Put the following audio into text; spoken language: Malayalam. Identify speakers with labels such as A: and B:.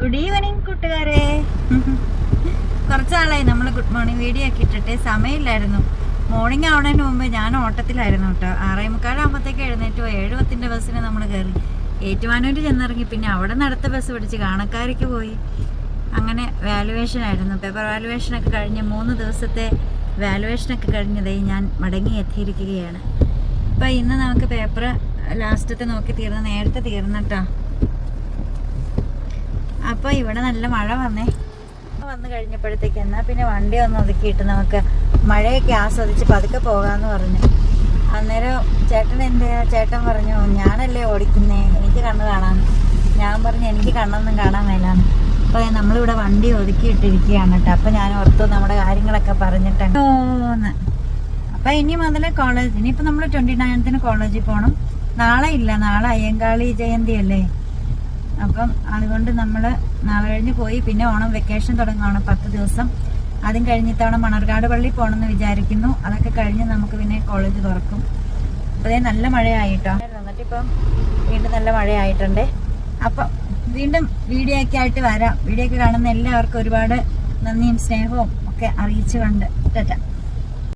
A: ഗുഡ് ഈവനിങ് കൂട്ടുകാരെ. കുറച്ചാളായി നമ്മൾ ഗുഡ് മോർണിംഗ് വീഡിയോ ഒക്കെ ഇട്ടിട്ട് സമയമില്ലായിരുന്നു. മോർണിംഗ് ആവണതിന് മുമ്പ് ഞാൻ ഓട്ടത്തിലായിരുന്നു കേട്ടോ. 6:45 ആകുമ്പോഴത്തേക്ക് എഴുന്നേറ്റു. 7:10 ബസ്സിന് നമ്മൾ കയറി ഏറ്റുമാനൂർ ചെന്നിറങ്ങി. പിന്നെ അവിടെ നിന്ന് അടുത്ത ബസ് പിടിച്ച് കാണക്കാരിക്ക് പോയി. അങ്ങനെ വാലുവേഷൻ ആയിരുന്നു. പേപ്പർ വാലുവേഷനൊക്കെ കഴിഞ്ഞ് 3 ദിവസത്തെ വാലുവേഷനൊക്കെ കഴിഞ്ഞതേ ഞാൻ മടങ്ങി എത്തിയിരിക്കുകയാണ്. അപ്പം ഇന്ന് നമുക്ക് പേപ്പർ ലാസ്റ്റത്തെ നോക്കി നേരത്തെ തീർന്നിട്ടാ. അപ്പോൾ ഇവിടെ നല്ല മഴ വന്നു കഴിഞ്ഞപ്പോഴത്തേക്ക് എന്നാൽ പിന്നെ വണ്ടി ഒന്ന് ഒതുക്കിയിട്ട് നമുക്ക് മഴയൊക്കെ ആസ്വദിച്ച് പതുക്കെ പോകാമെന്ന് പറഞ്ഞു. അന്നേരം ചേട്ടൻ പറഞ്ഞു, ഞാനല്ലേ ഓടിക്കുന്നേ, എനിക്ക് കണ്ണ് കാണാൻ. ഞാൻ പറഞ്ഞു എനിക്ക് കണ്ണൊന്നും കാണാൻ മേലാന്ന്. അപ്പോൾ നമ്മളിവിടെ വണ്ടി ഒതുക്കിയിട്ടിരിക്കുകയാണ് കേട്ടോ. അപ്പോൾ ഞാൻ ഓർത്തു നമ്മുടെ കാര്യങ്ങളൊക്കെ പറഞ്ഞിട്ടോന്ന്. അപ്പം ഇനി മുതൽ കോളേജ്, ഇനിയിപ്പോൾ നമ്മൾ 29ന് കോളേജിൽ പോകണം. നാളെ ഇല്ല, നാളെ അയ്യങ്കാളി ജയന്തി അല്ലേ. അപ്പം അതുകൊണ്ട് നമ്മൾ നാളെ കഴിഞ്ഞ് പോയി. പിന്നെ ഓണം വെക്കേഷൻ തുടങ്ങുകയാണ് 10 ദിവസം. അതും കഴിഞ്ഞിത്തവണ മണർകാട് പള്ളി പോകണമെന്ന് വിചാരിക്കുന്നു. അതൊക്കെ കഴിഞ്ഞ് നമുക്ക് പിന്നെ കോളേജ് തുറക്കും. അപ്പോൾ അതേ നല്ല മഴയായിട്ടോ. എന്നിട്ടിപ്പം വീണ്ടും നല്ല മഴയായിട്ടുണ്ട്. അപ്പം വീണ്ടും വീഡിയോ ഒക്കെ ആയിട്ട് വരാം. വീഡിയോ ഒക്കെ കാണുന്ന എല്ലാവർക്കും ഒരുപാട് നന്ദിയും സ്നേഹവും ഒക്കെ അറിയിച്ചുകൊണ്ട് ടാറ്റാ.